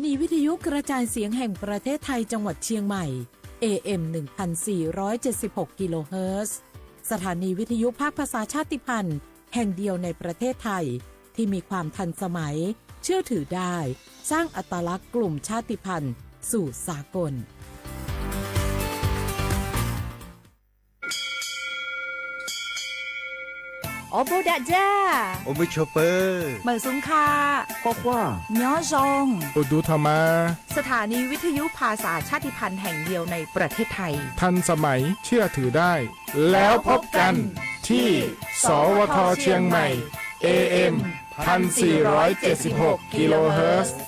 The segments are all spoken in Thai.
นีวิทยุกระจายเสียงแห่งประเทศไทยจังหวัดเชียงใหม่ AM 1476 กิโลเฮิรตซ์สถานีวิทยุภาคภาษาชาติพันธุ์แห่งเดียวในประเทศไทยที่มีความทันสมัยเชื่อถือได้สร้างอัตลักษณ์กลุ่มชาติพันธุ์สู่สากลโอโบดะจ้าโอเบชเปอร์เหมือซุงคาก็ว่าย้อซงอุดูธรรมาสถานีวิทยุภาษาชาติพันธุ์แห่งเดียวในประเทศไทยทันสมัยเชื่อถือได้แล้วพบกันที่สวทเชียงใหม่ AM 1476 กิโลเฮิรตซ์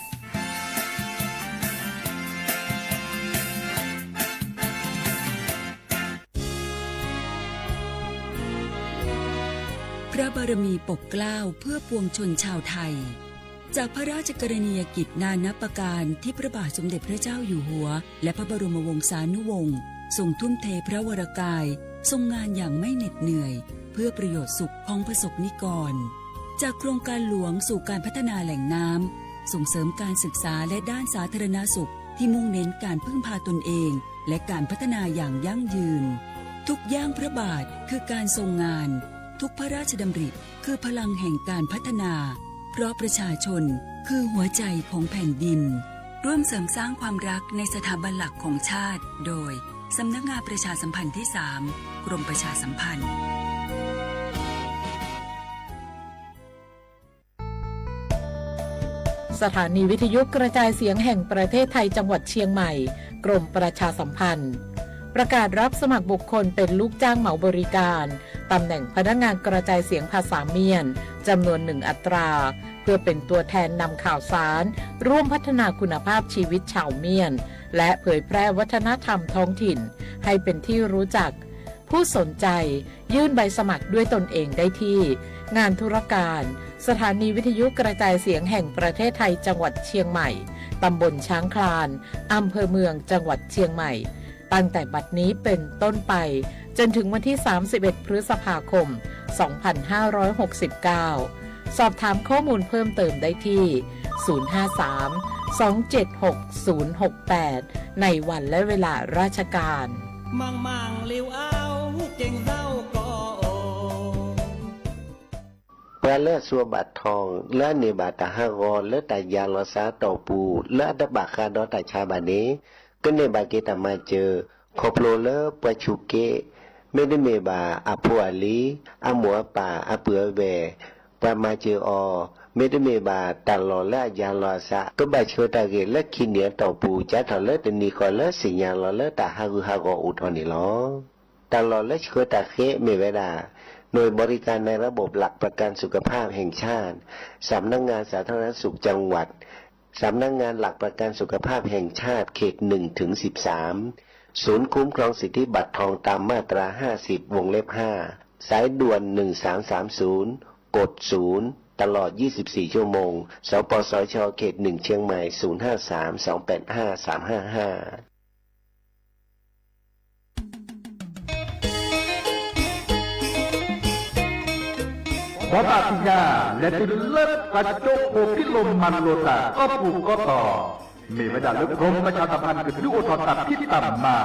พระบารมีปกเกล้าเพื่อปวงชนชาวไทยจากพระราชกรณียกิจนานับประการที่พระบาทสมเด็จพระเจ้าอยู่หัวและพระบรมวงศานุวงศ์ทรงทุ่มเทพระวรกายทรงงานอย่างไม่เหน็ดเหนื่อยเพื่อประโยชน์สุขของประสบนิกรจากโครงการหลวงสู่การพัฒนาแหล่งน้ำส่งเสริมการศึกษาและด้านสาธารณสุขที่มุ่งเน้นการพึ่งพาตนเองและการพัฒนาอย่างยั่งยืนทุกย่างพระบาทคือการทรงงานทุกพระราชดำริคือพลังแห่งการพัฒนาเพราะประชาชนคือหัวใจของแผ่นดินร่วมเสริมสร้างความรักในสถาบันหลักของชาติโดยสำนักงานประชาสัมพันธ์ที่ 3 กรมประชาสัมพันธ์สถานีวิทยุกระจายเสียงแห่งประเทศไทยจังหวัดเชียงใหม่กรมประชาสัมพันธ์ประกาศรับสมัครบุคคลเป็นลูกจ้างเหมาบริการตำแหน่งพนักงานกระจายเสียงภาษาเมียนจำนวน1 อัตราเพื่อเป็นตัวแทนนำข่าวสารร่วมพัฒนาคุณภาพชีวิตชาวเมียนและเผยแพร่วัฒนธรรมท้องถิ่นให้เป็นที่รู้จักผู้สนใจยื่นใบสมัครด้วยตนเองได้ที่งานธุรการสถานีวิทยุกระจายเสียงแห่งประเทศไทยจังหวัดเชียงใหม่ตำบลช้างคลานอำเภอเมืองจังหวัดเชียงใหม่ตั้งแต่บัดนี้เป็นต้นไปจนถึงวันที่31 พฤษภาคม 2569 สอบถามข้อมูลเพิ่มเติมได้ที่ 053-276-068 ในวันและเวลาราชการมังลิวเอาเก่งเศร้าก็โอเพื่อเลือดสัวบาดทองเลือดเนบาตาฮากอเลือดตายาลอซาต่อปูเลือดดับบาคาดอตาชาบาเนก็เนบาเกตามาเจอขอบโลเลอปะชุเกไม่ได้เมบาอาพัวลีอาหมัวป่าอาเปือแวปามาเจออไม่ได้เมบาตลอและยาลอซาก็บาเชตาเกและคิเนียต่อปูจัดเลตนีคอเลสิญญาลอเลตาฮากุฮากออุทอนิลอตลอและเชตาเคเมเวดาหน่วยบริการในระบบหลักประกันสุขภาพแห่งชาติสำนักงานสาธารณสุขจังหวัดสำนักงานหลักประกันสุขภาพแห่งชาติเขต 1-13 ศูนย์คุ้มครองสิทธิบัตรทองตามมาตรา 50 วงเล็บ 5 สายด่วน 1330 กด 0 ตลอด 24 ชั่วโมง สปสช เขต 1 เชียงใหม่ 053-285-355ขอตาทิยาและติเลิศกระจกโอพิลมมันโลตาก็ปลูกก็ต่อมีเวลาเลือกกรมประชาสัมพันธ์กับยุโอทอตัดที่ต่ำมา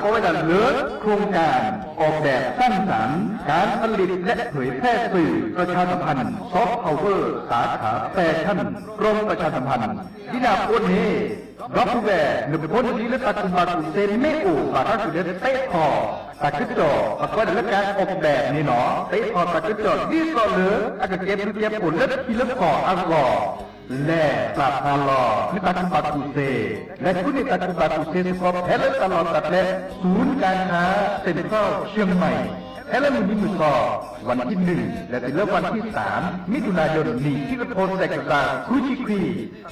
ก็เวลาเลือกโครงการออกแบบสร้างสรรค์การผลิตและเผยแพร่สื่อประชาสัมพันธ์ซอฟต์พาวเวอร์สาขาแฟชั่นกรมประชาสัมพันธ์ที่นาคนนี้รับผู้แก่หนึ่งคนนี้และตัดคุณบาตุเซนไม่อู่บาตุเดเตะคอตัดขึ้นจอก็ได้รับการออกแบบนี่เนาะเตะคอตัดขึ้นจอนี่ก็เหลืออาจจะเก็บเก็บผลและที่เลือกคออังกอและปราบพาลอนิตักบาตุเซและคุณนิตักบาตุเซสกอบเฮลตลอดตัดและศูนย์การค้าเซ็นทรัลเชียงใหม่เฮลมินิมุกอวันที่1และถึงวันที่3มิถุนายนนี้ที่กระโพสแตกตาคุชิครี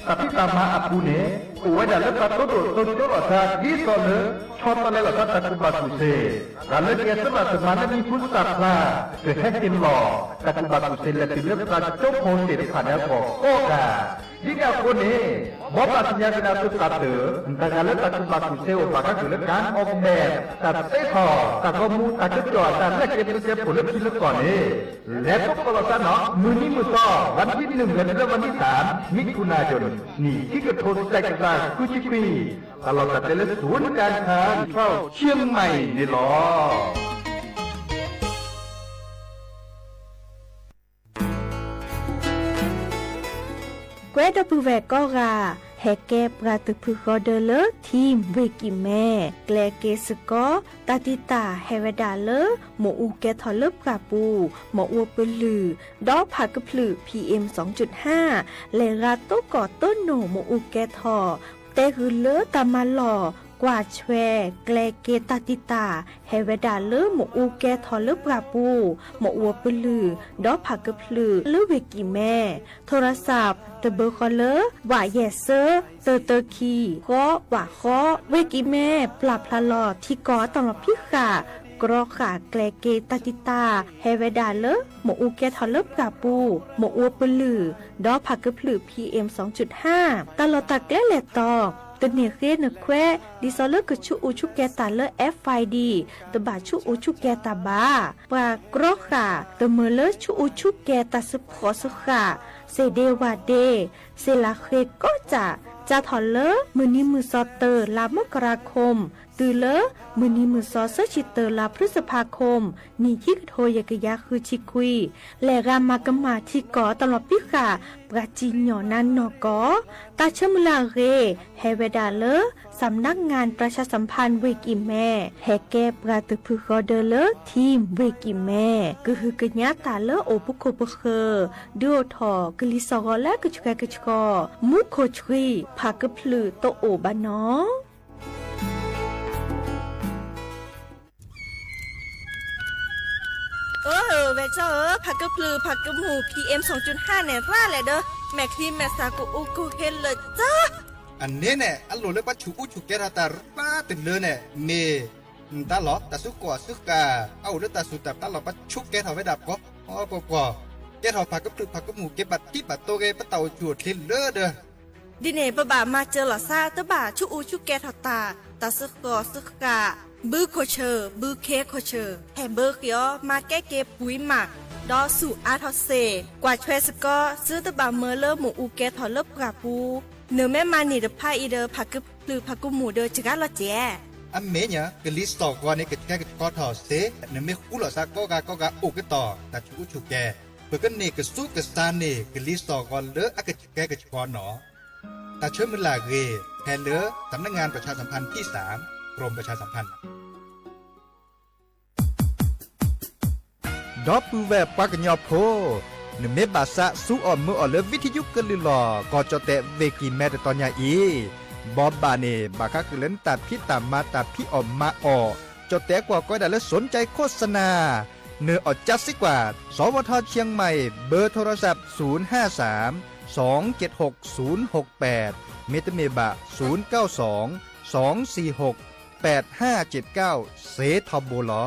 ตัดที่ตามมาอากูเนโอ้ยแต่ละตัดตัวตัวตัวตาดีสอนเลยชอบตอนละตัดตัดบาตุเซการเลือกแกสมาสมามีผู้สับลาเกิดให้กินหล่อตัดบาตุเซและถึงเลือกตัดจบโพสเตผ่านแล้วก็กา ที่เดียวคนนี้บอกว่าสัญญาณการศึกษาเถอะแต่การเลือกตั้งมาคุยเซลล์ปากก็คือเรื่องการออกแบบตัดเส้นห่อตัดข้อมูลตัดจุดจอดตัดและเก็บตัวเสียผลและคิดแล้วก่อนนี้และพวกเราเนาะมือนี้มือต่อวันที่1และวันที่3มิถุนายนนี่ที่กระทรวงแจกจ่ายกุชิปีตลอดแต่ละศูนย์การค้าเข้าเชียงใหม่นี่หรอเกวดปูแวกก็ราแฮเก็บราตุพึกอเดเลทีมเวกิแม่แกลเกสกอตาติตาเฮเวดาเลหมออูแกทอเลปราปูหมออูเปลือดอกผักกะพลือ PM 2.5 เลราโตก่อต้นโหนหมออูแกทอเตหือเลตามาหล่อกว่าแชแกลเกตาติตาเฮเวดาเลหมออูแกทอเลปราปูหมออูเปลือดอกผักกะพลือเลเวกิแม่โทรศัพท์ตะเบอร์คอเลอร์ว่าแยเซอร์เตอคีก็ว่าข้อเวกิแม่ปรับพลาลอที่ก่อตลอดพิขากรอขาแกลเกตาติตาเฮเวดาเลหมออูแกทอเลปราปูหมออูเปลือดอกผักกะพลือ PM 2.5 ตลอดตะแกลแลตอตเนเรนแควดิซอเลกชูอูชุแกตาเล FID ตบาชูอูชุแกตาบาปากรอขาตเมเลชูอูชุแกตาสพอสขาเซเดวาเดเซลาเคก็จะถอนเลมือนี้มือซอเตอร์ลามกราคมตือเลมือนี้มือซอเซชิเตอร์ลาพฤษภาคมนี่ที่โทยกยาคือชิคุยและรามากมาที่ก่อตลอดพิขาปราจีนหยอนันนอกอตาเชมลาเรเฮเวดาเลสำนักงานประชาสัมพันธ์เวกิแม่แฮแกปราตุพึกอเดเลทีมเวกิแม่ก็คือกญาตาเลโอปุโคปเคดูทอกลิซอและกชกชกมุโคชรีผักพลือโตโอบานอเวเจอผักกะพลือผักกะหมู PM 2.5 เนี่ยร่าแหละเด้อแม่ครีมแม่สากูอูกูเฮนเลยจ้าอันนี้เนี่ยอันโหลเลยปัจจุอุแกราตาป้าตื่นเลยเนี่ยเมตาหลอตาสุกว่าสุกาเอาเลยตาสุดแต่ตาหลอปัจจุแกถอไว้ดับก็อ๋อปอแกถอผักกะพลือผักกะหมูเก็บบัดที่บัดโตเกปะเต่าจวดทิ้งเด้อเด้อดิเนบะบามาเจอหล่อซาตะบาชูอูชูแกถอตาสุกว่าสุกาบือโคเชอร์บือเคโคเชอร์แฮมเบอร์เกียวมาแก้เก็บปุ๋ยหมักดอสู่อาทอเซกว่าช่วยสกอซื้อตะบาเมอเลอหมูอูแกถอเลบกราปูเนื้อแม่มานี่เดพาอีเดอผักกึบหรือผักกุหมูเดอจิกาละเจอันเมเนี่ยกลิสตอกว่านี่ก็แค่ก็ถอเซเนื้อไม่คู่หรอซาก็กาอุกต่อแต่ชูชูแกเพื่อกันนี่ก็สู้กับซานนี่กลิสตอกว่าเลออากแกก็ชกอหนอแต่เชื่อมันลาเกแทนเลอสำนักงานประชาสัมพันธ์ที่3กรมประชาสัมพันธ์ดอปูแวปากญอโพนเมบาสะสู้อ่อนมืออ่อนเลวิทยุกลิลอก็จะเตะเวกีแม่ตอนยาอีบอบบาเนบาคักเล่นตัดพี่ตามมาตัดพี่อ่อมมาออจะเตะกว่าก็ได้และสนใจโฆษณาเนื้ออดจัดสิกว่าสวทเชียงใหม่เบอร์โทรศัพท์053 276 068เมตเมบะ092 246 8579เซทอโบลอ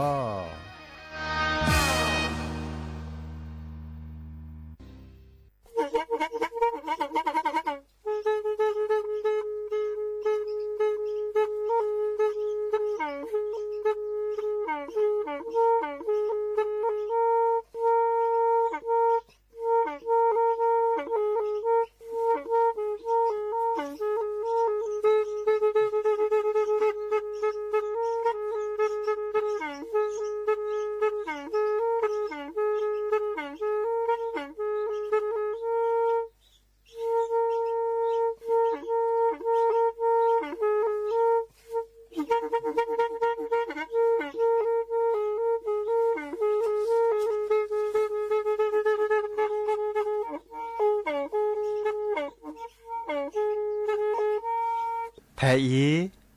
แทอี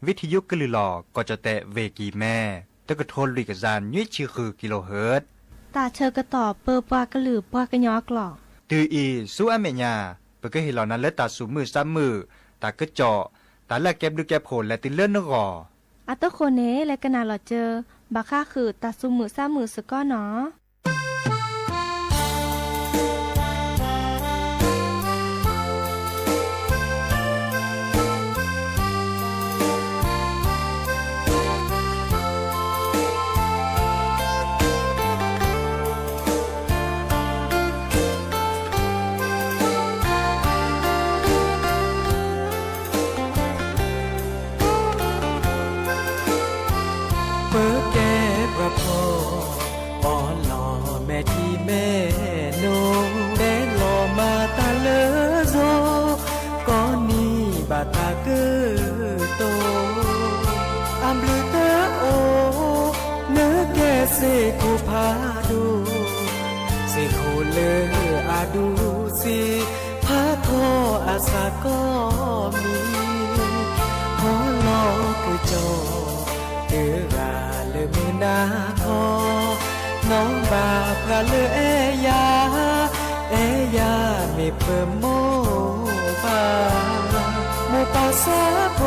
วิทยุกลือหลอกก็จะแตะเวกีแม่ตะกะทนลุยกะจานยุ้ยชื่อคือกิโลเฮิรตซ์ตาเชอกระต่อเปอปากระหลือปากระยอกหลอกตืออีสู้อเมญาเปก็เห็นเหล่านั้นและตาสูมือซ้ำมือตากระเจาะตาแลกแก็บดูแก็บโผลและติเลื่อนนกออัตโคเนและกนาหลอเจอบาค่าคือตาสูมือซ้ำมือสก้อเนาะ เสกูพาดูเสกูเลออาดูสิพาทออาสาก็มีพอลอคือจอเตือราเลอมือนาทอน้องบาพระเลอเอยาไม่เปิ่มโมบาโมปาสาโพ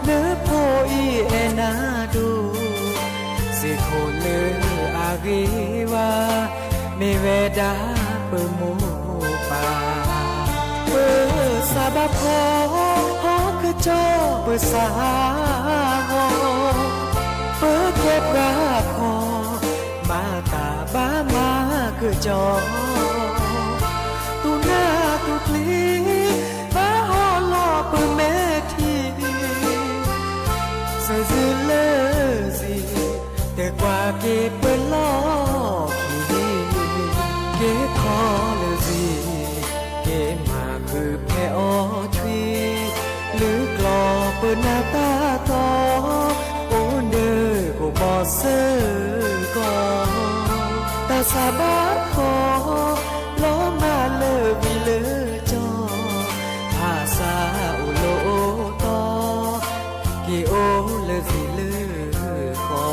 เนื้อโพอีเอนาดูสิโคเลออากีวาเมเวดาเปิ่มโมปาเปิ่ซาบาโพฮอคือจอเปิ่สาฮอเปิ่เก็บราคอมาตาบ้ามาคือจอตูหน้าตูพลีบ้าฮอลอเปิ่เมทีเสือซื้อเลอสิแต่กว่าเก็บเปิ่ลอขีเก็บคอเลอสิเก็บมาคือแพ่อทวีหรือกลอเปิ่หน้าตาตอโอเดอโอบอเซอก็ตาสาบาคอล้อมาเลอวิเลอจอภาษาอุโลตอกิโอเลอสิเลอคอ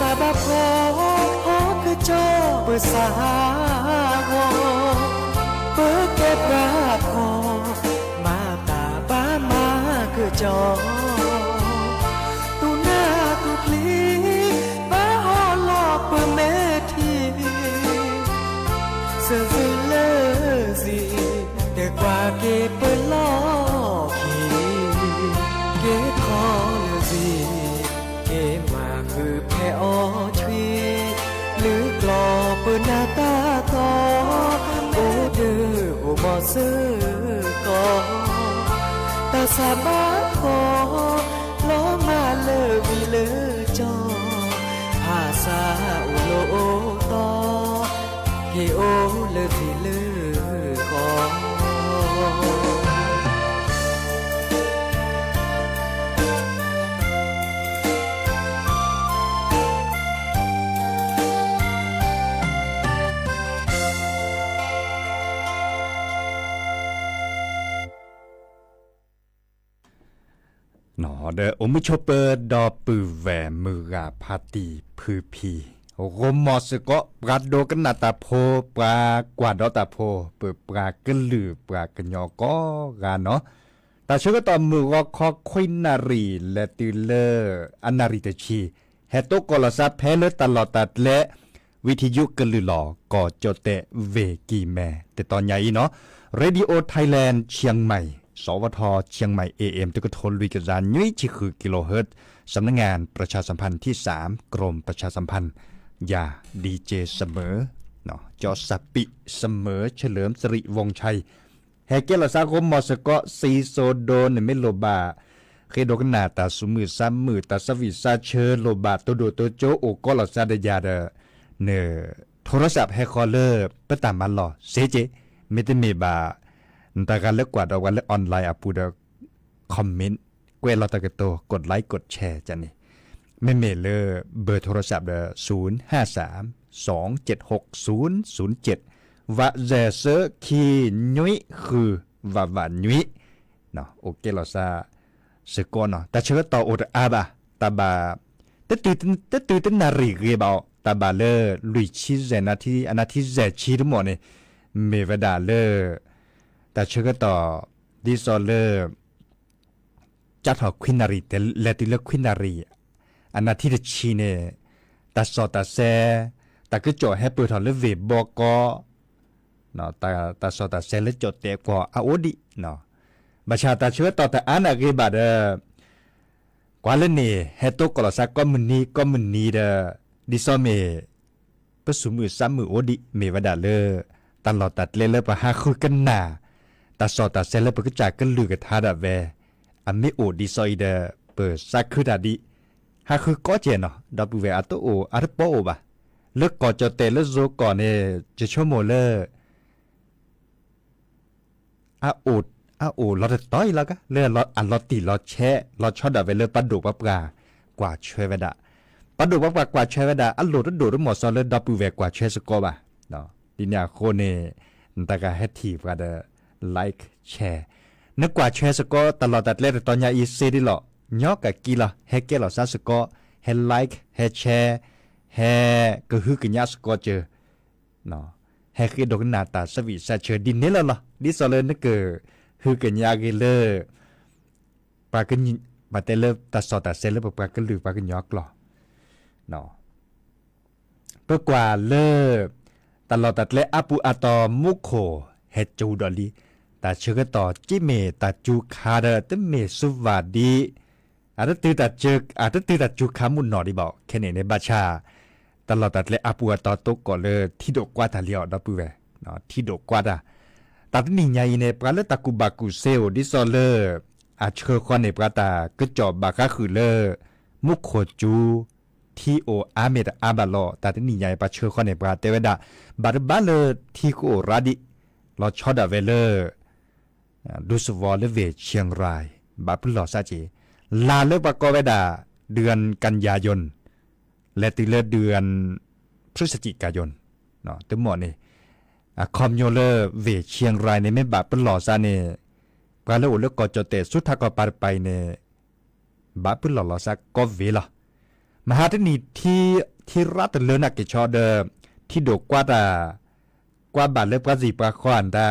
ซาบาโพฮอคือจอเปิดสาฮอเปิดเก็บราคอมาตาบ้ามาคือจอตูหน้าตูพลีบ้าฮอลอเปิดเมทีเสือซื้อเลอสิแต่กว่าเก็บเปิดลอขีเก็บคอเลอสิเก็บมาคือแพ่อทวีหรือกลอเปิดหน้าตาตอโอเดอโอบอเซอก็ตาสาบาคอล้อมาเลอวิเลอจอภาษาอุโลตอกิโอเลอสิเลอก็หนอเดอโอมุชเปอร์ดอปือแหวมือกาพาตีพือพีโอโกมอสก็ปราดโดกันนาตาโพปรากว่าดอตาโพเปิดปรากนลือปรากนยอก็กาเนาะแต่เชื่อก็ต่อมือก็คอควินนารีและติเลอร์อนาริตชีเฮโตกอลซาแพ้เลตลอดตัดและวิทยุกลือหลอก็โจเตเวกีแม่แต่ตอนใหญ่เนาะเรดิโอไทยแลนด์เชียงใหม่สวทเชียงใหม่ AM ตุกทนลุยกระจานยุ้ยชิคือกิโลเฮิรตซ์สำนักงานประชาสัมพันธ์ที่3กรมประชาสัมพันธ์อย่าดีเจเสมอเนาะจอสัปปิเสมอเฉลิมสิริวงชัยแฮเกลสาคมมอสกอซีโซโดนเมโลบาเคโดกนาตาสุมือซ้ำมือตาสวิซาเชอโลบาโตโดโตโจโอกอลซาเดยาเดเนโทรศัพท์แฮคอลเลอร์ปตามันหล่อเซเจเมเตเมบาแต่การเลือกกว่าเราวันเลือกออนไลน์ปูดคอมเมนต์เกวลเราตะกโตกดไลค์กดแชร์จันนี่ไม่เมลเลอร์เบอร์โทรศัพท์053-276-007ว่าเจเซอร์คีนุ้ยคือว่านุ้ยเนาะโอเคเราซาสกอนเนาะแต่เชื่อต่อโอดอาบะตาบาแต่ตื่นนารีเรียบเอาตาบาเลอร์ลุยชิเจนาที่อนาที่เจชีทั้งหมดเนี่ยเมวดาเลอร์แต่เชื่อก็ต่อดิซอลเลอร์จัดหอควินารีแต่เลติเลควินารีอันนั้นที่ชีเนตัดสอตัดแซแต่ก็จ่อให้เปิดถอดเลเวบอก็เนาะตัดสอตัดแซและจดเตะกว่าอาโอดิเนาะบัชาตาเชื่อต่อแต่อันอะไรบาดกว่าเล่นนี่เฮโตกอลสักก็มันนี้เดดิซอเม ปสุมือซ้ำมือโอดิเมวดาเลอตลอดตัดเลเลปะหาคุยกันหนาตาสอตาเซเลปะกจากกันลือกับทาดาเวอเมโอดิซอยเดเปิดซักคือดาดิหาคือก็เจนเนาะดับเวอตโออาร์ปโอบะเลิกก่อจะเตะเลิกโซก่อนเนี่ยจะชั่วโมงเลอาโอเราจะต่อยแล้วก็เลือดเราตีเราแช่เราชอบดับเวลปัดดุปับกว่าช่วยเวดาปัดดุปับกว่าช่วยเวดาอัลโหลดดูดหมดซอลเลยดับเวกว่าช่วยสกอบะเนาะดินยาโคเน่ตากาเฮทีฟกันเดไลค์แชร์นึกกว่าช่วยสกอตลอดตัดเล่ตอนยาอีซีดิหรอยอกกับกีฬาเฮเกลเราซาสกอเฮไลค์เฮแชร์เฮก็คือกันยาสกอเจอเนาะเฮคือดอกนาตาสวีซาเชอดินนี่แล้วเหรอดิซอลเลยนึกเกอคือกันยาเกเลอปากันปาเตเลตัดสอตัดเซเลปากันหรือปากันยอกหรอเนาะเพื่อกว่าเลอตลอดตัดเลอาปูอาตอมุโคเฮจูดอลีแต่เชื่อต่อจิเมตัดจูคาเดตเมสุวาดีอาจจะตื่นตัดเจออาจจะตื่นตัดจูคามุนนอดีบอกแค่นี้ในบัชชาตลอดตัดเลอาปูอาตอตกก่อนเลยที่ดกกว่าทะเลอดับเบิลเนาะที่ดกกว่าดาตัดนี่ใหญ่ในปลาเลตะกุบากุเซลดิซอเลอร์อาเชอร์ควันในปลาตาก็จอบบาคาคือเลอมุโคจูที่โออาเมดอาบาลอตัดนี่ใหญ่ปลาเชอร์ควันในปลาเตเวดาบาร์บาเลอที่โอราดิลอชอดาเวเลอร์ดูสวอลเลเวเชียงรายบาพุลอซาจีลาเลปากอเวดาเดือนกันยายนและติเลเดือนพฤศจิกายนเนาะทั้งหมดนี่คอมโยเลอร์เวเชียงรายในแม่บาปหล่อซาเนปลาเลโอเลกอจเตสุทากอปาไปเนบาปหล่อซาก็เวล่ะมหาธนีที่รัฐเลนักกิชอเดที่ดกกว่าบาเลปลาจีปลาขวานตา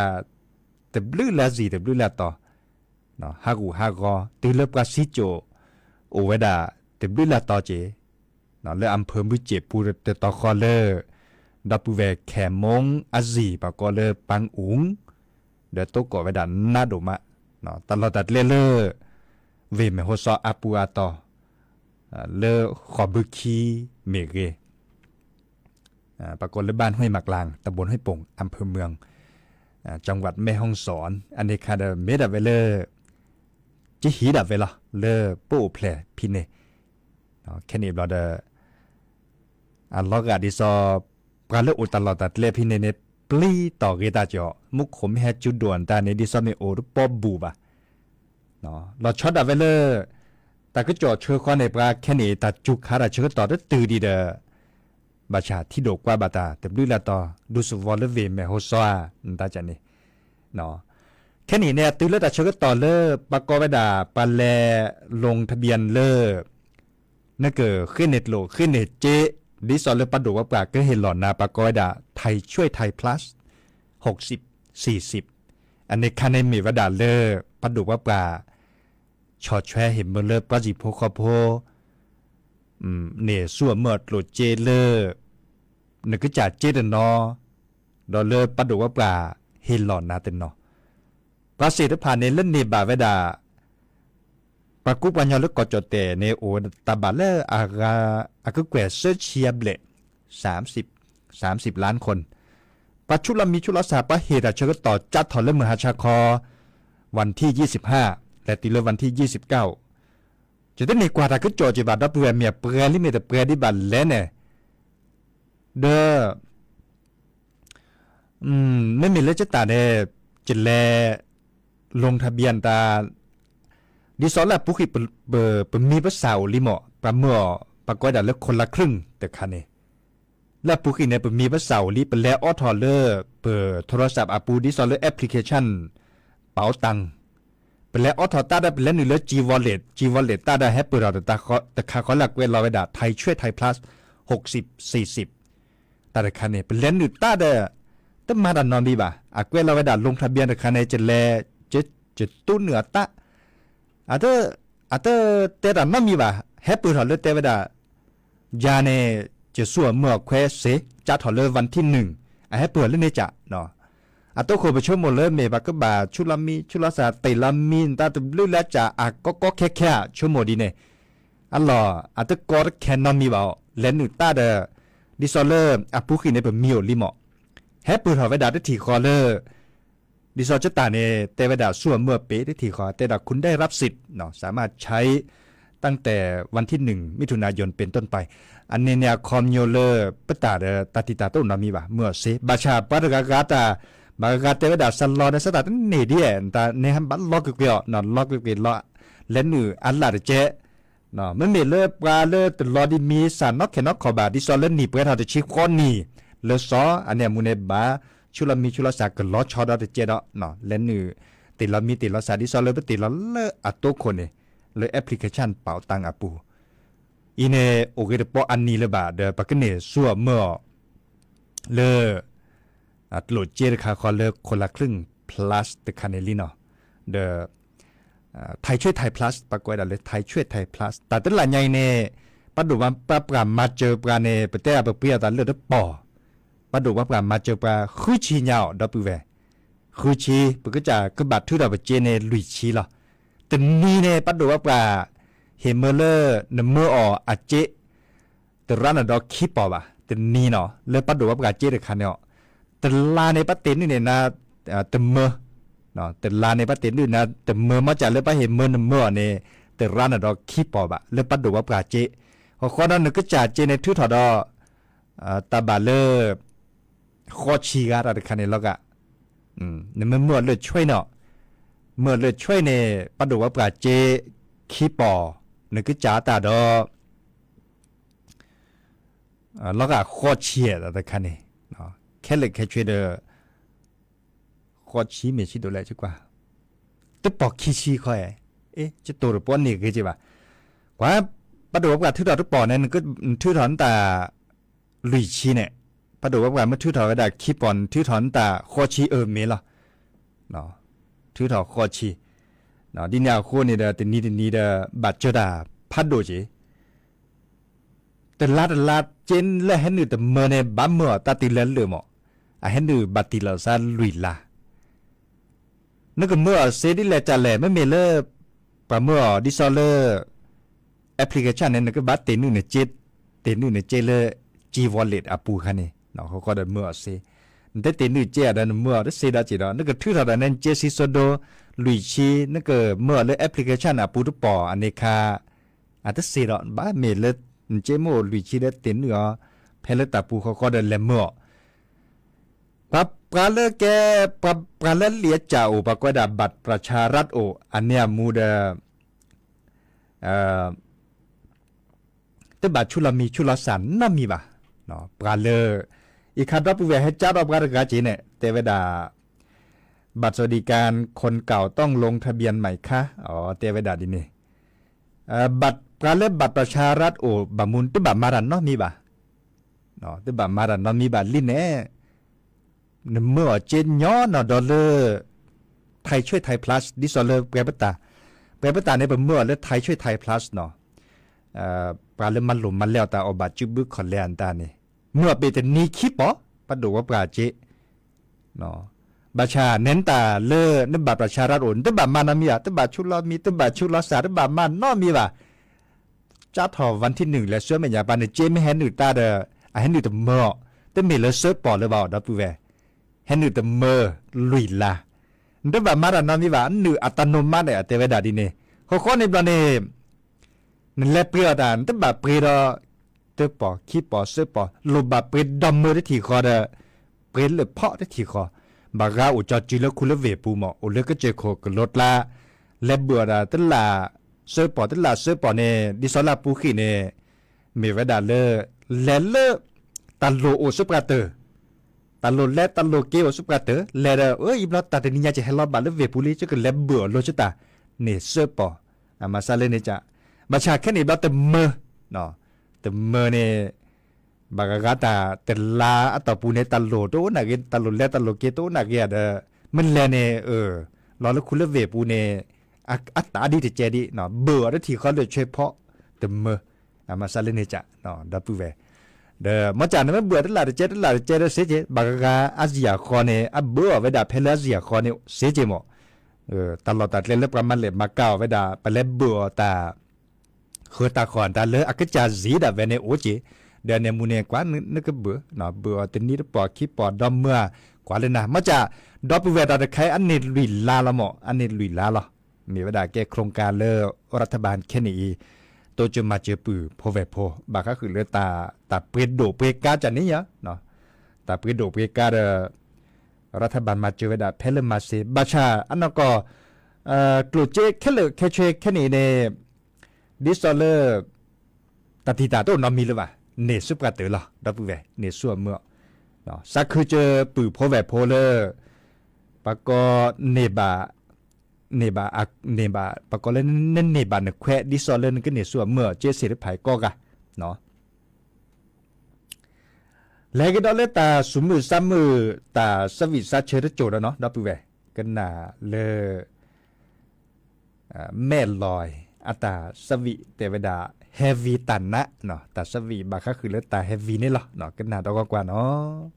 แต่บลื้อละจีแต่บลื้อละต่อเนาะฮากูฮากอตีเลปลาซิโจโอเวดาแต่บลื้อละต่อเจเนาะเลอำเภอมุเจปูเตต่อคอเลดับเวกแขมงอาจีปากอเลปังอุงเดตก่อไว้ดันนาโดมะเนาะตลอดตัดเลเวเมโฮซออาปูอาตอเลขอบึคีเมเกปากอเลบ้านห้วยหมักลางตำบลห้วยโป่งอำเภอเมืองจังหวัดแม่ฮ่องสอนอันนี้คาเดเมดาเวเลจิฮีดาเวลาเลโป้แผลพินเนแค่นี้เราเดอันล็อกอาดิซอปลาเลอุตลอดตัดเล่พี่เนปลีต่อเกตาจอมุขมแฮจุดด่วนแต่ในดิซอมเนโอรุปอบูบะเนาะเราช็อตดาเวเลอร์แต่ก็จอดเชื่อข้อในปลาแค่นี้ตัดจุกขาดเชื่อต่อได้ตื่นดีเดอบาชาที่โดกว่าบาตาแต่ดูแลต่อดูสวอลเลเวแมโฮซาตาจันนี่เนาะแค่นี้เนี่ยตื่นแล้วแต่เชื่อต่อเลอปากอเวดาปลาแลลงทะเบียนเลอนั่นเกิดขึ้นเน็ตโลขึ้นเน็ตเจดิซอลเลปัดดูว่าปลาก็เห็นหลอนนาปากอยดาไทยช่วยไทย plus 60-40อันนี้คันในมีวดาเลอปัดดูว่าปลาชอดแชร์เห็นเมื่อเลอปลาจีโพคอโพเนี่ยส่วนเมื่อโหลดเจเลอนึกจ่าเจเดนนอดอเลอปัดดูว่าปลาเห็นหลอนนาเตนนอปลาเสด็จผ่านในเล่นเนบาเวดาปากุปัญญาลึกกอจเตเนโอตาบาเลอากแกวเซเชียเบล30 ล้านคนปัจจุบันมีชุลสาปะเหตุเชิญต่อจัดถอนเรื่องมหาชาคอวันที่25และตีเลวันที่29จะได้ในกว่าตาขึ้นโจจิบาดับเรือเมียเปรลิเมตเปรดิบันแล้วเนี่ยเด้อไม่มีเลจตาเนี่ยจะแลลงทะเบียนตาดิซอลละปุกิเบอร์เป็นมีภาษาลิมอปะเมื่อปะก้อยดาเลือกคนละครึ่งแต่คันนี้และปุกิเนี่ยเป็นมีภาษาลิเป็นแล้วออทอเลอร์เปิดโทรศัพท์อาปูดิซอลเลอร์แอปพลิเคชันเป๋าตังเป็นแล้วออทอต้าได้เป็นแล้วหนึ่งแล้วจีวอลเล็ตต้าได้แฮปปี้เราแต่คาคอลักเวลาเวดาไทยช่วยไทย plus 60-40แต่คันนี้เป็นแล้วหนึ่งต้าได้แต่มาดันนอนบีบ่ะอาเวลาเวดาลงทะเบียนแต่คันนี้จะแลจะตู้เหนือตะอาจจะเตะไม่มีบ่าแฮปปี้ถอดเลือดเตะไปได้ยาเนจะส่วนเมื่อเควสเซจะถอดเลือดวันที่1แฮปปี้เล่นในจะเนาะอาจจะคนไปช่วยหมดเลยเมย์บักก็บ่าชุลามีชุลาสาติลามีนตาตบลื่นแล้วจะก็แค่ช่วยหมดดีเนี่ยอัลลอฮ์อาจจะกอดแค่นอนมีบ่าเล่นหนึ่งตาเด ดิซอเลอร์อะปูขิในเป็นมิโอลิมอแฮปปืนหอไว้ดาได้ทีคอเลอร์ดิซอจะตาเนี่ยแต่เวลาส่วนเมื่อเป๊ะได้ทีคอแต่ดาคุณได้รับสิทธิ์เนาะสามารถใช้ตั้งแต่วันที่1 มิถุนายนเป็นต้นไปอันนี้เนี่ยคอมโยเลอร์ปตาเดตาติตาต้นนามีบ่าเมื่อเซบาชาปาร์กากาตาบากาเตเวดาซัลลอในสตาร์เนเดียนตาเนฮัมบัลล็อกเกลียนอนล็อกเกลียนละและนืออัลลาเจเนาะไม่มีเลือปลาเลือตลอดมีสารนอกแค่นอกขอบาดิซอลเลนนี่เพื่อทำจะชิคอนนี่เลซออันเนี้ยมูเนบาชุลมีชุลสากลอชอดเจดเนาะและนือติดละมีติดละสาดิซอลเลติดละเลอัตโตคนเนี่ยเลยแอปพลิเคชันเป่าตังอาปูอีเนโอเคเดปออันนี้เลยบ่าเดปากเนซัวเมื่อเลอัดโหลดเจอคาคอเลคนละครึ่ง plus เดคาเนลีเนาะเดไทยช่วยไทย plus ปรากฏอะไรไทยช่วยไทย plus แต่ตั้งหลายไงเนี่ยปัจจุบันปราบมาเจอปราเนประเทศเปียแต่เลือดปอปัจจุบันปราบมาเจอปราคือชีเหยาดับเบิลคือชีปก็จะก็บัดทุดาบเจเนลุยชีละแต่นี่เนี่ยปัจจุบันปราเฮเมเลอร์นเมอออาเจแต่ร้านดอกคีปอบ่ะแต่นี่เนาะเลยปัจจุบันปราเจเดคันเนาะแต่ลาในประเทศนี่เนี่ยนะแต่เมอเนาะแต่ลาในประเทศนี่นะแต่เมอมาจากเลยไปเห็นเมอนเมอเนี่ยแต่ร้านดอกคีปอบะเลยปัจจุบันปราเจพอข้อนั้นนึกก็จ่าเจในทุถอดตาบาเลอข้อชีกาอะไรคันนี้แล้วก็เนี่ยเมื่อเลยช่วยเนาะเมื่อเลยช่วยในปัจจุบันปราเจคีปอนึกก็จ่าตาดอแล้วก็ข้อเชียอะไรคันนี้เนาะแค่เล็กแค่ช่วยเดอข้อชี้ไม่ชี้ดูแลดีกว่าตัวปอกขี้ชี้ค่อยจะตัวหรือป้อนนี่คือจีบ่ะกว่าประดูกว่าทื่อถอดตัวปอเนี่ยก็ทื่อถอนแต่ลุยชี้เนี่ยประดูกว่าเมื่อทื่อถอดก็ได้ขี้ปอนทื่อถอนแต่ข้อชี้เมล่ะเนาะทื่อถอดข้อชี้เนาะดินยาโคนี่เด้อตินี่เด้อบัดเจดาพัดโดจีแต่ลาดเจนและเห็นอยู่แต่เมื่อเนี่ยบ้าเมื่อตาติเลนเลยมั้งเห็นอยู่บัดติลาซาลุยลานึกเมื่อเซดิเลจ่าแหล่ไม่เมเลอปะเมื่อดิซอเลอร์แอปพลิเคชันเนี่ยนึกบัดเตนูเนี่ยเจเลจีวอลเล็ตอาปูคันนี่เนาะเขาก็ได้เมื่อเซแต่เตนูเจได้เมื่อได้เซได้จีเนาะนึกทื่อทอดนั้นเจซิโซโดลุยชีนึกเมื่อเลยแอปพลิเคชันอาปูตุปออันนี้ค่ะอาจจะเซดอนบ้าเมเลเจโมลุยชีได้เตนูเพลตาปูเขาก็ได้เลเมื่อปราเลแกปราเลเลียจ่าอุปกวดาบัตรประชารัฐโออันเนี้ยมูเดตบัตรชุลมีชุลสันน่ามีบ่ะเนาะปราเลอีกคำรับผู้เวให้จ้าดอกการกาจีเนี่ยเตเวดาบัตรสวัสดิการคนเก่าต้องลงทะเบียนใหม่ค่ะเตเวดาดินี่บัตรปราเลบัตรประชารัฐโอบามุนตบัตรมารันเนาะมีบ่ะเนาะตบัตรมารันเนาะมีบ่ะลินเน่เมื่อเจนย้อนดอลเลอร์ไทยช่วยไทย plus ดิซอลเลอร์แปรปตาในเป็นเมื่อแล้วไทยช่วยไทย plus เนาะปลาเริ่มมันหลุมมันแล้วแต่เอาบัตรจุบึกขอนแลนตานี่เมื่อเป็นแต่นี้คิดปะปัดดูว่าปลาเจเนาะประชาเน้นตาเลอนั่นบัตรประชารัฐอุ่นตั้งบัตรมานามีอ่ะตั้งบัตรชุดเรามีตั้งบัตรชุดเราสาตั้งบัตรมันน้อมีว่ะจ้าถอวันที่1และเสื้อไม่ยาปานเจไม่เห็นหนึ่งตาเด้อเห็นหนึ่งแต่เมื่อตั้งมีเลเสื้อปอเลยบ่าวดับปูแวเห็นหนึ่งแต่เมื่อลุยละตั้งบัตรมาดานมีว่าหนึ่งอัตโนมัติเนี่ยเทวดาดีเนี่ยข้อในประเด็นนั่นแหละเปรียดานตั้งบัตรเปรียดเตปอขี้ปอเสื้อปอลบบัตรเปรียดดำมือได้ทีคอเด้อเปรียดเลยเพาะได้ทีคอบางราอุจจีแล้วคุณเวปูหมออุเลก็เจโคกลดละและเบื่อดาตั้งละเสื้อปอตั้งละเสื้อปอเนี่ยดิสลาปูขีเนี่ยมีเวดาเลและเลตันโลโอสุปราเตอร์ตันโลและตันโลเกโอสุปราเตอร์และอีบลอตัดนิยาจะให้เราบัตรเวปูลีจะก็และเบื่อโลชตาเนี่ยเสื้อปอมาซาเลเนี่ยจะมาชาแค่นี้บัตรเมอเนาะแต่เมอเนี่ยบางกาตาแต่ลาอัตปูเนตัลโลโตนักเกตัลโลและตัลโลเกโตนักเกเดมันแลเนรอแล้วคุณเลเวปูเนอัตตาดีที่เจดีเนาะเบื่อแล้วที่เขาเลยช่วยเพาะแต่เมอมาซาเลเนจะเนาะดับปูเวมาจากนั้นเบื่อตั้งหลายเจได้เสียเจบางกาอาเซียคอเนเบื่อเวดาเพลอาเซียคอเนเสียเจหมดตลอดตัดเล่นแล้วประมาณเลยมาเก้าเวดาไปเล่นเบื่อตาคือตาขอนตาเลออักจาจีดาเวเนโอจี เดือนเนี่ยมูเนี่ยกว่านึกก็เบื่อเนาะเบื่อตัวนี้ปอดขี้ปอดดอมเมื่อกว่าเลยนะมันจะดอปเวดาใครอันนี้ลุยลาละหมออันนี้ลุยลาละมีเวลาแก้โครงการเลอรัฐบาลแค่นี้ตัวจะมาเจอปือพอเวพอบางก็คือเลอตาเปรดโดเปรกาจันนี้เนาะตาเปรดโดเปรการัฐบาลมาเจอเวลาเพลมาเซบาชาอันนั้นก็กลุ่มเจแค่เลอแค่เชแค่นี้ในดิสเลอร์ตัดที่ตาตัวนอมีหรือเปล่าเนสุปกาเตอร์ล่ะดับเวเนส่วนเมื่อเนาะสักคือเจอปือพอเวพอเลอปะก็เนบาปะก็เล่นเนบาเนแควดิสเลอร์นั่นก็เนส่วนเมื่อเจเสริไผก็กะเนาะแล้วก็ดอเลตาสุมือซ้ำมือตาสวิสัชเชอร์โจดเนาะดับเวกันน่ะเลแม่ลอยอัตาสวิเตวดาเฮฟวีตันนะเนาะแต่สวีบางก็คือเลือดตาเฮฟวีนี่หรอเนาะกันหนาตัวกว่าเนาะ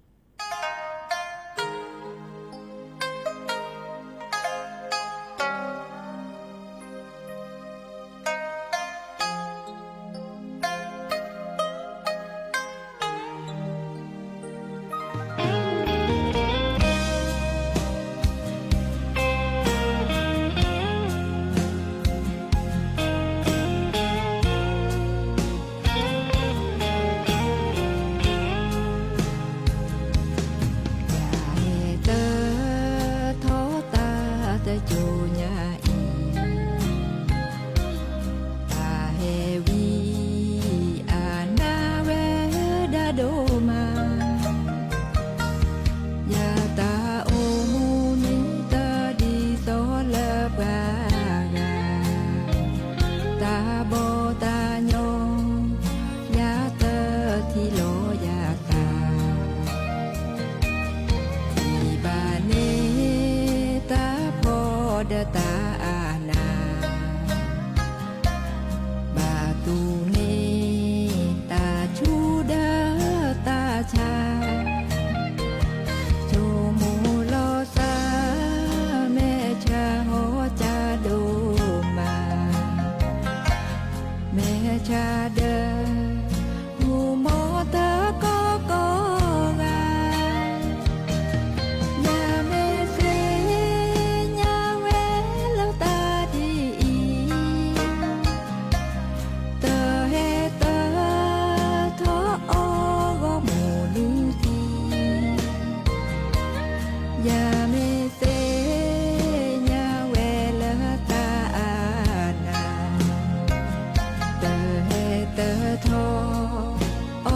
อ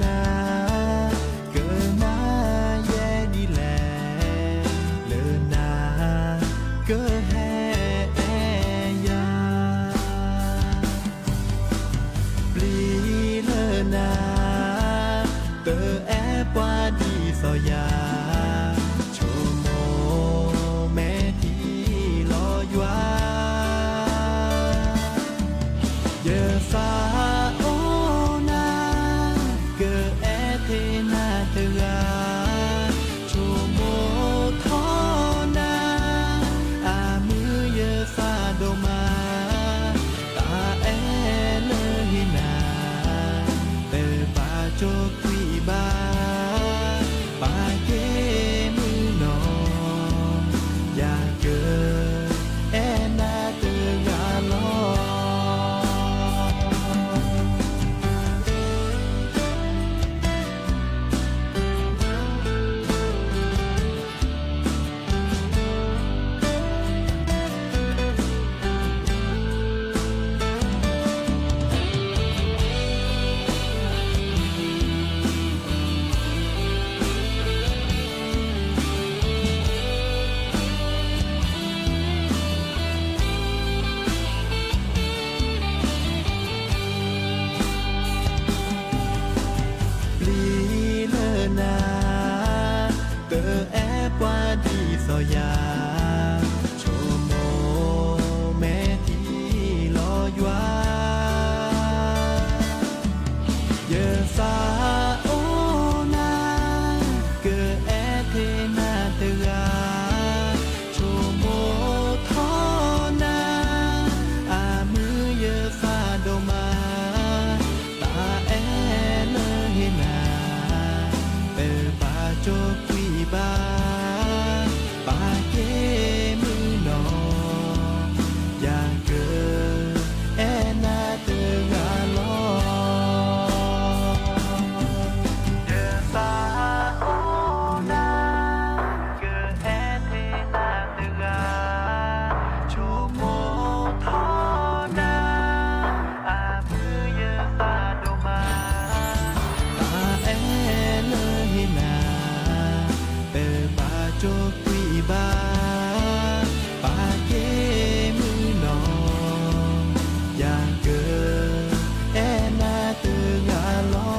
นาเกินนาแย่ดีแลเลอนาเกิแฮยาปลีเลอนาเตอแอปวาดีสอยาโชโมแม่ที่รออยู่เยอะฟ้าโอนาเกิดแอเทนาเตราโชโมทอนาอามือเยอะฟ้าโดมาตาแอเลหินาเตปาโจกุยบาปาเกมือนองอยากเกิดแอนาเตราลอปลีเลอนาเตอแอปวาดีสอยาโชโมแม่ที่รออยู่เยอะฟ้าโอนาเกิดแอเทนาเตราโชโมทอนาอามือเยอะฟ้าโดมาตาแอเลเฮนาเปปาโจกุยบาปาเกมือนองอยากเกิดแอนาเตราลอเยอะฟ้าโอนาเกิดแอเทนาเตราโชโมทอนาอามือเยอะฟ้าโดมาตาแอเลหินาเปปาโจกุยบาปาเกมือนองอยากเกิดแอนาเตราลอ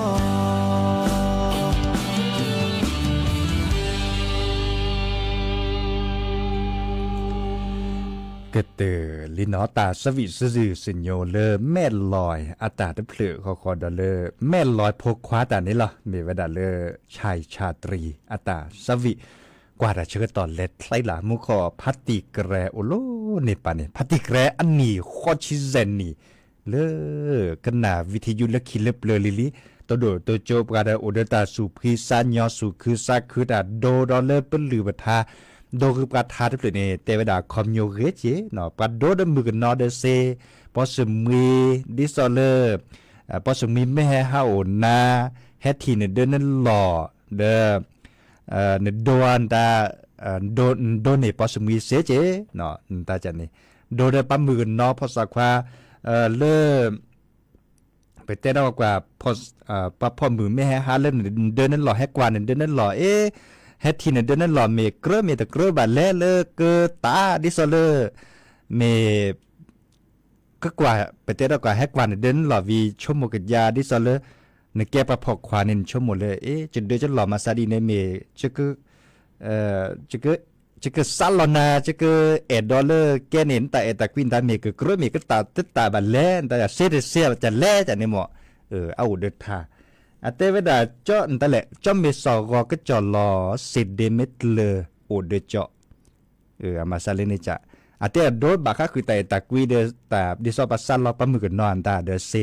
กระเตอลินอตาสวิซื่อสิญโยเลอแม่ลอยอาตาตะเพลอคอดอเลอแม่ลอยพกคว้าตานี่ล่ะเมวดาเลอชายชาตรีอาตาสวิกว่าดาเชิดตอนเล็ดไลหลามุขอพัตติแกรโอโลเนปาเนพัตติแกรอันนี้โคชิเซนนี่เลอกนาวิทยุและคิเลเปลลิลิตัวโดตัวโจปกาดาโอเดตาสุพริสานยอสุคือซาคือดาโดดอเลเปลือบทาโดคือปาทาที่เปลเนเตวดาคอมโยเกเจเนาะปาโดดมือกันนอเดเซปอสมีดิซอเลปอสมีไม่ให้ฮาโอนาแฮทีเนเดนันหล่อเดเนโดนตาโดนเนปอสมีเซเจเนาะตาจันนี่โดเดปามือกันนอพอสักว่าเลไปเต้นกว่าพอปะพอมือไม่ให้ฮาเล่นเดินนั่นหล่อให้กว่าเดินนั่นหล่อเฮ็ดที่เดินนั่นหล่อเมเกรเมตะเกรบาแลเลเกตาดิซอเลเมก็กว่าไปเต้นกว่าให้กว่าเดินหล่อวีชั่วโมงกับยาดิซอเลในแก้ปะพอกควานินชั่วโมงเลยจะเดินจะหล่อมาซาดีในเมจะก็จะก็ซาลอนาจะก็$1แกเน้นแต่ตะกวินตาเมก็เกรเมก็ตาบาแลแต่เสียจะแลจะในหมอเอาเดินทาอาเตเวดาเจาะนั่นแหละเจาะเมสอกก็เจาะลอสิเดเมตเลโอเดเจาะอามาซาเลนจะอาเตโดบาคาคือแต่ตะกวีเดแต่ดิซอปัสซัลลอปะมือกันนอนตาเดเซ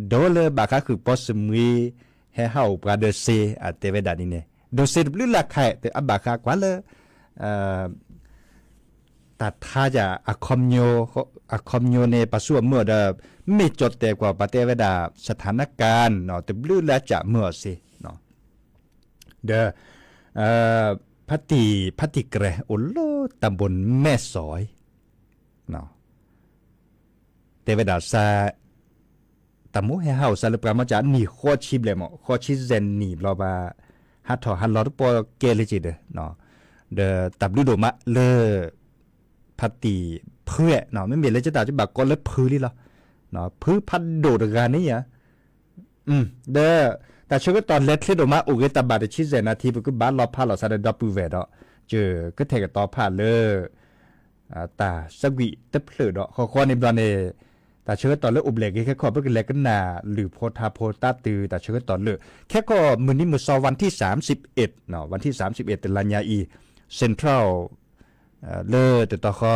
โดเลบาคาคือปอสมีเฮเฮาปราเดเซอาเตเวดานี่เนี่ยโดเซบลือลักไข่แต่อบาคากว่าเลตัดท่าจะอะคอมโยในปัสสาวะเมื่อเดไม่จดแต่กว่าปฏิเวดาสถานการณ์เนาะแต่บลือแล้วจะเมื่อสิเนาะเดพัตติแกรโอโลตำบลแม่สอยเนาะเทวดาซา แต่มูให้เฮาซาลปรามาจะหนีข้อชิบเลยหมอข้อชิเซนหนีบรอบาฮัทถอฮันลอดปอเกลิจิเดเนาะเดตับดูโดมะเลพัตติเพื่อเนาะไม่มีเลยจะด่าจะบักก็เลพื้นลิละเนาะพื้นพัดโดดกันนี่อ่ะเดแต่ช่วงตอนเล็ดโดมะอุกตาบาดชิเซนาทีปุ๊บบ้านรอพาเราซาเดดับปูเวดอ่ะเจอก็เทกต่อผ่านเลยตาสวีตะเพลดอ่ะข้อในบลานเนแต่เชื่อตอนเลือกอุบเล็กแค่ขอเพื่อเล็กกันหนาหรือโพธาโพตาตือแต่เชื่อตอนเลือกแค่ก็มือนี้มือซอวันที่31เนาะวันที่31เดือนกันยายนเซ็นทรัลเลือกแต่ต่อข้อ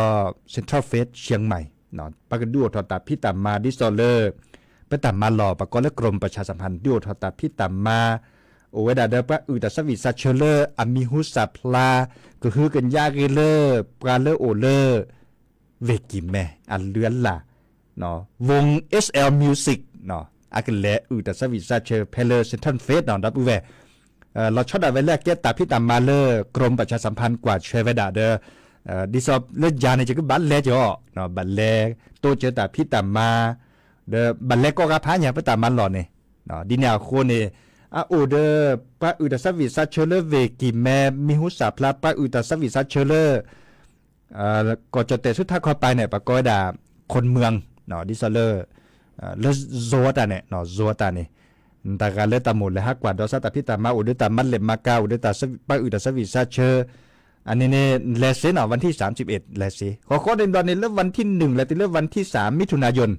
เซ็นทรัลเฟสเชียงใหม่เนาะปากดูทอตาพี่ตามมาดิซอลเลอร์ไปตามมาหล่อปากก็เลือกกรมประชาสัมพันธ์ดูทอตาพี่ตามมาโอเวดาเดปะแต่สวิซาเชเลอร์อามิฮุสาพลาก็คือกันยากเลอร์ปลาเลอร์โอเลอร์เวกิแม่อันเลือนล่ะเนาะวง SL Music เนาะอากันแลแต่สวิซาเชเพเลอร์เซนทรัลเฟสเนาะดับเวเราชอบได้เวลาเก็ตตาพี่ตามมาเลอร์กรมประชาสัมพันธ์กว่าเชเวดาเดดิซอบเลือดยาในจะก็บัตรเล่จ่อเนาะบัตรเล่โตเจอตาพี่ตามมาบัตรเล่ก็กระพาอย่างไปตามมันหล่อเนี่ยเนาะดินแนวโคเนี่ยโอเดอร์ป้าแต่สวิซาเชเลอร์เวกิแม่มิฮุสาพลาป้าแต่สวิซาเชเลอร์ก็จะเตะสุดท้ายเข้าไปเนี่ยปะก้อยด่าคนเมืองเนาะดิซเลอร์เลโซตาเนี่ยเนาะโซตาเนี่ยแต่การเลือกตามหมดเลยฮักกว่าดอสตาพิตามาอุดตามันเลมาเกาอุดตาป้าแต่สวิซาเชออันนี้เนี่ยเลเซนวันที่31เลเซขอเดินตอนนี้เริ่มวันที่1และติเริ่มวันที่3มิถุนายน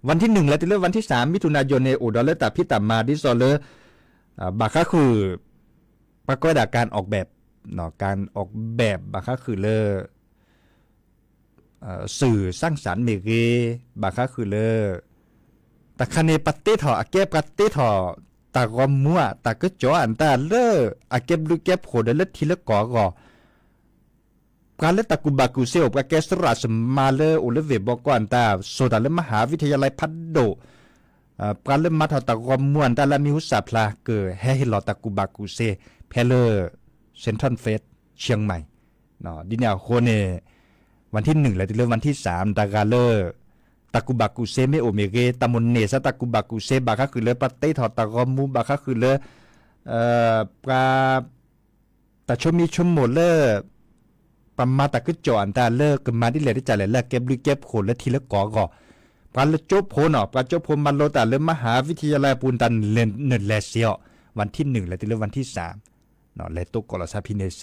วันที่1และติเริ่มวันที่3มิถุนายนในอุดรเลตาพิตามาดิซเลอร์บาค่าคือปะก้อยด่าการออกแบบเนาะการออกแบบบางครั้งคือเลสื่อสร้างสรรค์เมเกบางครั้งคือเลแต่คันในปฏิทอเก็บปฏิทอตากอมัวตาก็จ่ออันตาเลเก็บลูกเก็บโหดเลทีละก่อการเลตากุบากุเซลกับแกสราสมาเลอุลเวบอกก่อนตาโซดาเลมหาวิทยาลัยพัดโดการเลมาทอตากอมัวอันตาลามิหุสาพลาเกอให้หลอตากุบากุเซเพเลเซ็นทรัลเฟสเชียงใหม่เนาะดินแนวโคเนวันที่1และที่เริ่มวันที่3ตากาเลอตากุบากุเซเมโอเมเกตามนเนซาตากุบากุเซบาคาคือเลปาเตทอตากอมูบาคาคือเลปลาตาชมีชมโมเลปามาตากุจอนตาเลกมาดิเลที่จ่ายเลเก็บเก็บโขและทีละก่อปลาเลจบโพเนาะปลาจบโพมันโลตาเลมหาวิทยาลัยปูนตันเลนเนเลเซียวันที่1และที่เริ่มวันที่3เนาะและตุกกอลซาพิเนเซ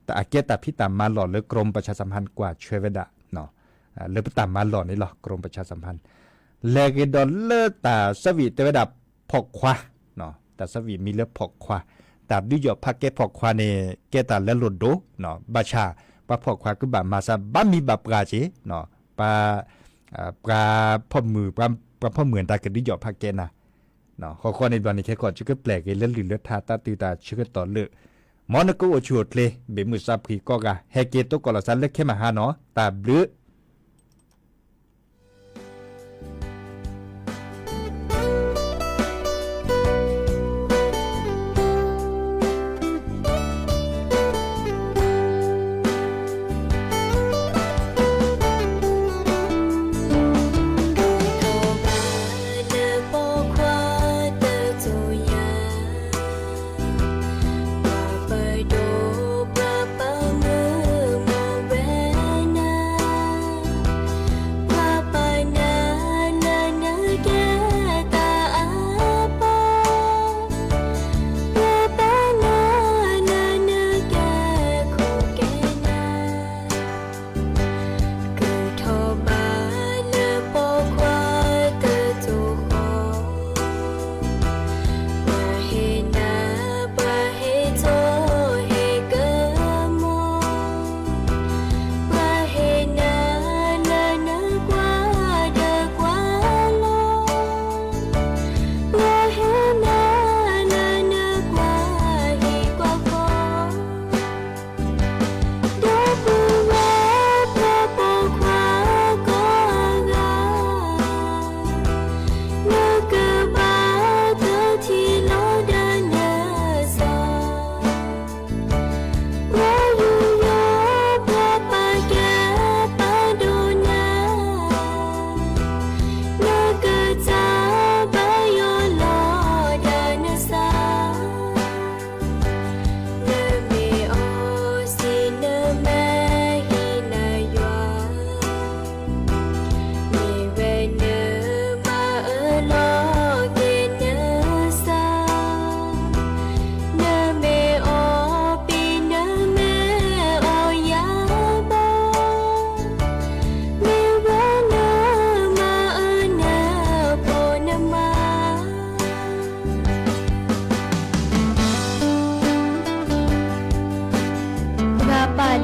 แต่อาเกตาพิตามมาหล่อเลือกกรมประชาสัมพันธ์กว่าเชเวดะเนาะเลือกตามมาหล่อนี่หรอกรมประชาสัมพันธ์เลกดอลเลอตาสวีเตเวดาพอกควาเนาะแต่สวีมีเลือกพอกควาแต่ดิยอพักเกพอกควาเนเกตาและโลโดเนาะบาชาปะพอกควาคือบามาซาบามีบาปราเจเนาะปลาพ่อมือปลาพ่อเหมือนตากดิยอพักเกนะเนาะข้อในวันนี้แค่ก่อนชื่อก็แปลกเรื่องหรือเลือดทาตาตือตาชื่อก็ต่อเลือกมอนก็อชวดเลยเบมือซับพีก็กะแฮเกตก็ละซันเล็กแค่มาหาเนาะตาบลือ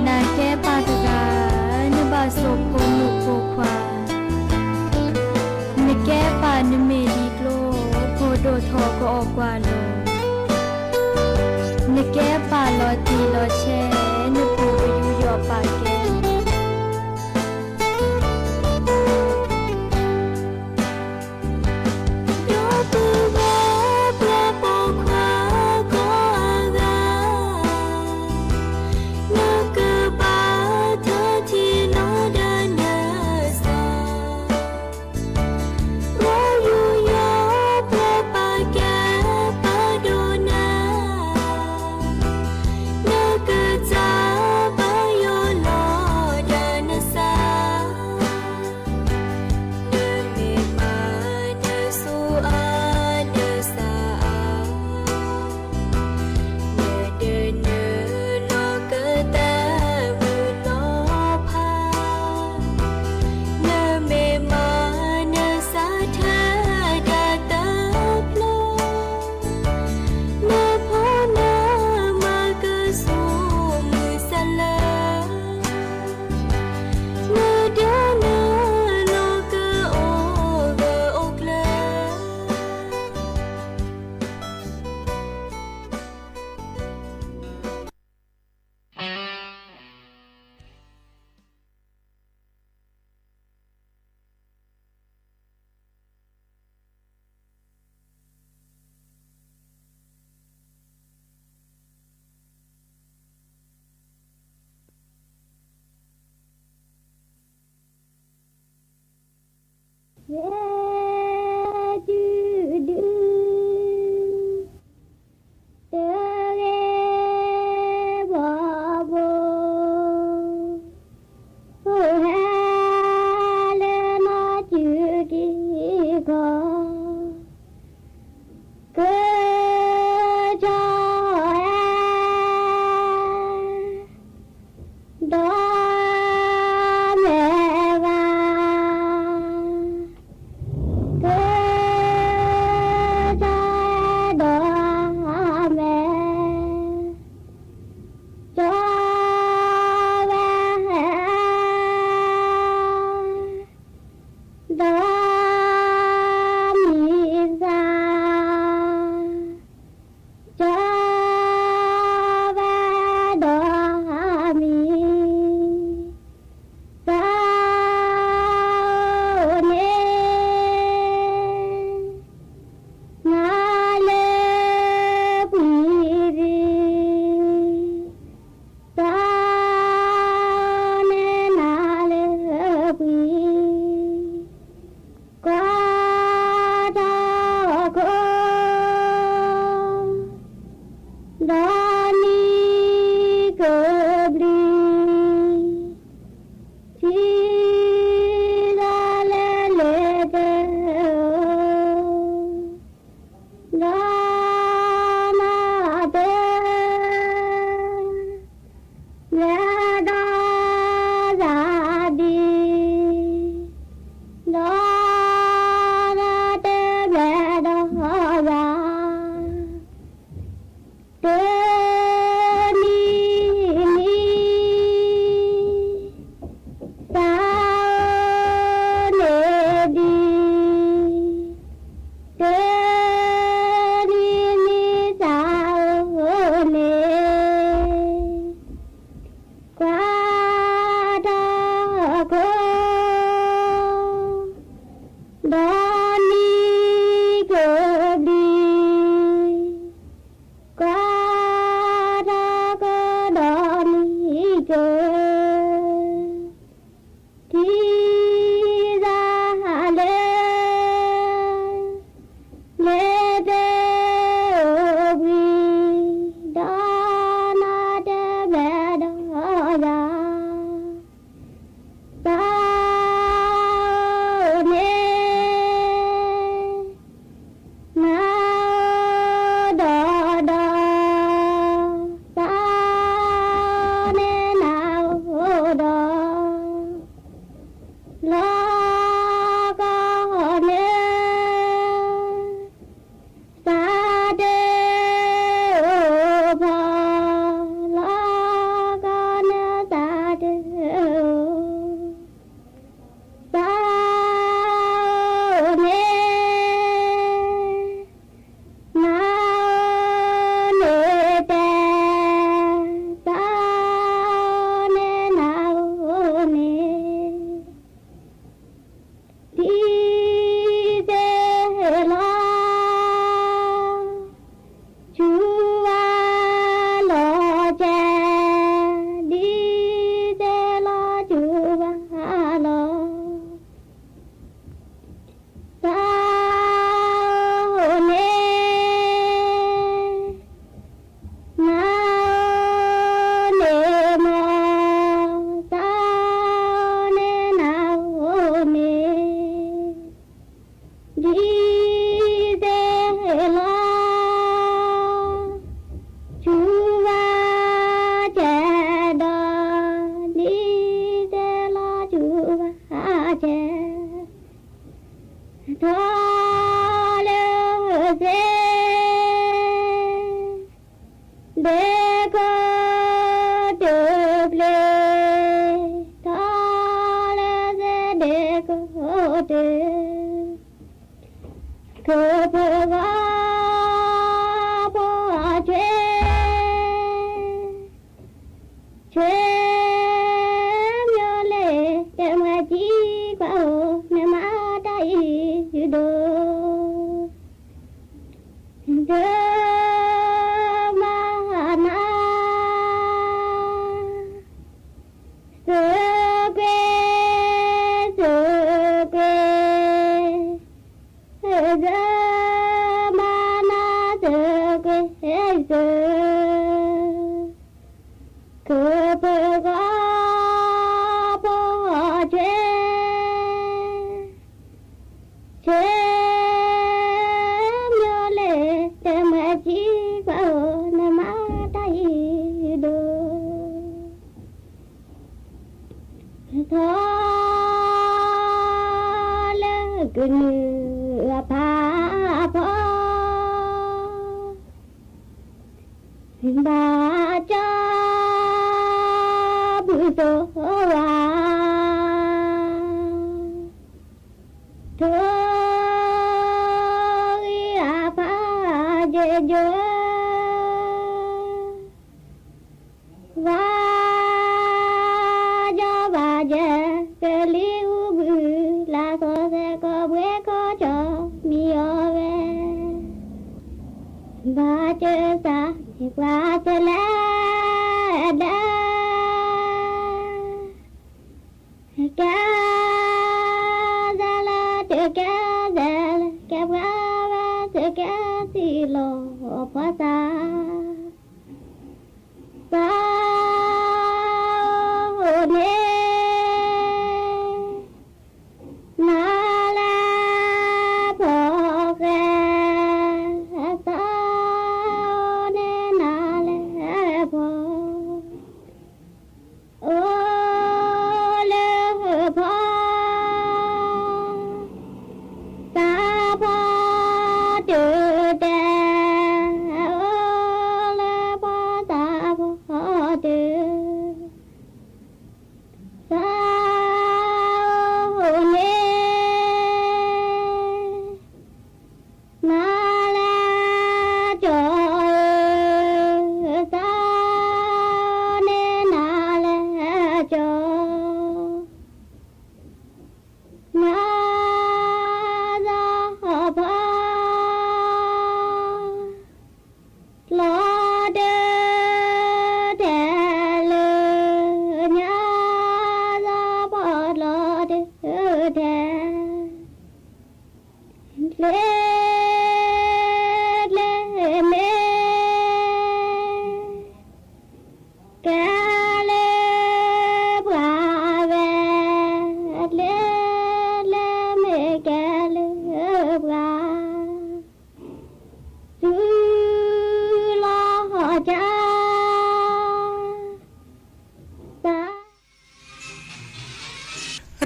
นาแก้ปาตกาเนบาโซโพนุโปควาเนแก้ปานเมดีโกลโพโดทอก็ออกกว่าโลเนแก้ปาลอตีลอแชเนปูไปอยู่ยอปาแกda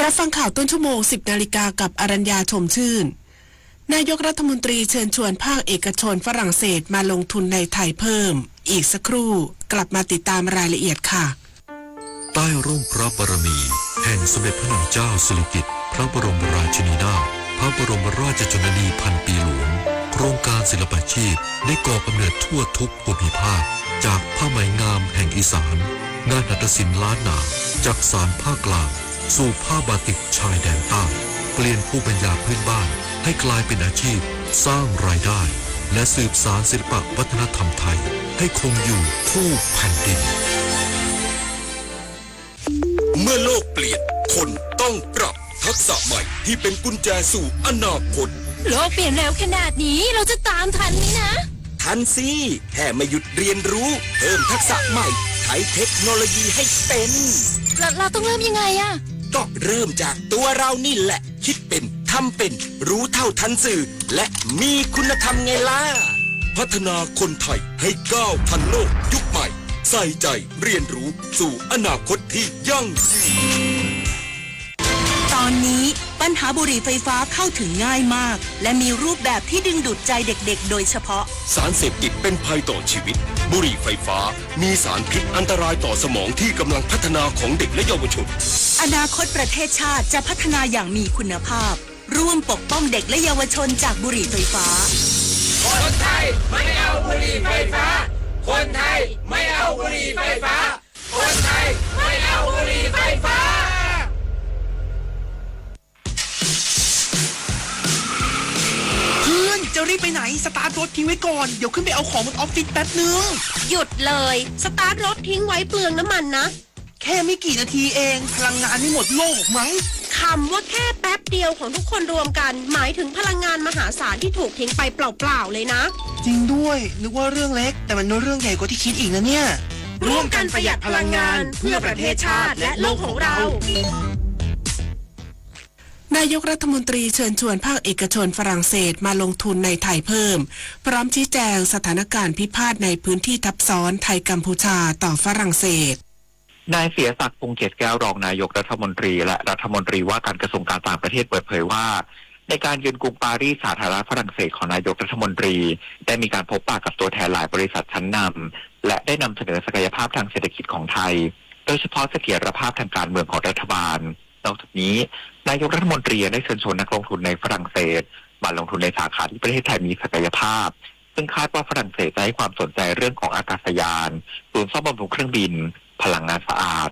รับฟังข่าวต้นชั่วโมง 10 นาฬิกากับอรัญญาชมชื่นนายกรัฐมนตรีเชิญชวนภาคเอกชนฝรั่งเศสมาลงทุนในไทยเพิ่มอีกสักครู่กลับมาติดตามรายละเอียดค่ะใต้ร่มพระบารมีแห่งสมเด็จพระนางเจ้าสิริกิติ์พระบรมราชินีนาถพระบรมราชชนนีพันปีหลวงโครงการศิลปาชีพได้ก่อกำเนิดทั่วทุกภูมิภาคจากผ้าไหมงามแห่งอีสานงานหัตถศิลป์ล้านนาจากสานภาคกลางสู่ผ้าบาติกชายแดนใต้เปลี่ยนภูมิปัญญาพื้นบ้านให้กลายเป็นอาชีพสร้างรายได้และสืบสานศิลปวัฒนธรรมไทยให้คงอยู่คู่แผ่นดินเมื่อโลกเปลี่ยนคนต้องปรับทักษะใหม่ที่เป็นกุญแจสู่อนาคตโลกเปลี่ยนเร็วขนาดนี้เราจะตามทันไหมนะทันสิแค่ไม่หยุดเรียนรู้เพิ่มทักษะใหม่ใช้เทคโนโลยีให้เป็นเราต้องเริ่มยังไงอะก็เริ่มจากตัวเรานี่แหละคิดเป็นทำเป็นรู้เท่าทันสื่อและมีคุณธรรมไงล่ะพัฒนาคนไทยให้ก้าวทันโลกยุคใหม่ใส่ใจเรียนรู้สู่อนาคตที่ยั่งยืนตอนนี้ปัญหาบุหรี่ไฟฟ้าเข้าถึงง่ายมากและมีรูปแบบที่ดึงดูดใจเด็กๆโดยเฉพาะสารเสพติดเป็นภัยต่อชีวิต บุหรี่ไฟฟ้ามีสารพิษอันตรายต่อสมองที่กำลังพัฒนาของเด็กและเยาวชนอนาคตประเทศชาติจะพัฒนาอย่างมีคุณภาพร่วมปกป้องเด็กและเยาวชนจากบุหรี่ไฟฟ้าคนไทยไม่เอาบุหรี่ไฟฟ้าคนไทยไม่เอาบุหรี่ไฟฟ้าคนไทยไม่เอาบุหรี่ไฟฟ้าเพื่อนจะรีบไปไหนสตาร์ทรถทิ้งไว้ก่อนเดี๋ยวขึ้นไปเอาของบนออฟฟิศแป๊บนึงหยุดเลยสตาร์ทรถทิ้งไว้เปลืองน้ำมันนะแค่ไม่กี่นาทีเองพลังงานไม่หมดโลกมั้งคำว่าแค่แป๊บเดียวของทุกคนรวมกันหมายถึงพลังงานมหาศาลที่ถูกทิ้งไปเปล่าๆเลยนะจริงด้วยนึกว่าเรื่องเล็กแต่มันเรื่องใหญ่กว่าที่คิดอีกนะเนี่ยร่วมกันประหยัดพลังงานเพื่อประเทศชาติและโลกของเรานายกรัฐมนตรีเชิญชวนภาคเอกชนฝรั่งเศสมาลงทุนในไทยเพิ่มพร้อมชี้แจงสถานการณ์พิพาทในพื้นที่ทับซ้อนไทยกัมพูชาต่อฝรั่งเศสนายเสียศักดิ์พงษ์เกษแก้วรองนายกรัฐมนตรีและรัฐมนตรีว่าการกระทรวงการต่างประเทศเปิดเผยว่าในการเยือนกรุงปารีสสาธารณรัฐฝรั่งเศสของนายกรัฐมนตรีได้มีการพบปะกับตัวแทนหลายบริษัทชั้นนำและได้นำเสนอศักยภาพทางเศรษฐกิจของไทยโดยเฉพาะเสถียรภาพทางการเมืองของรัฐบาลนอกจากนี้นายกรัฐมนตรีได้เชิญชวนนักลงทุนในฝรั่งเศสมาลงทุนในสาขาที่ประเทศไทยมีศักยภาพซึ่งคาดว่าฝรั่งเศสจะให้ความสนใจเรื่องของอากาศยานศูนย์ซ่อมบำรุงเครื่องบินพลังงานสะอาด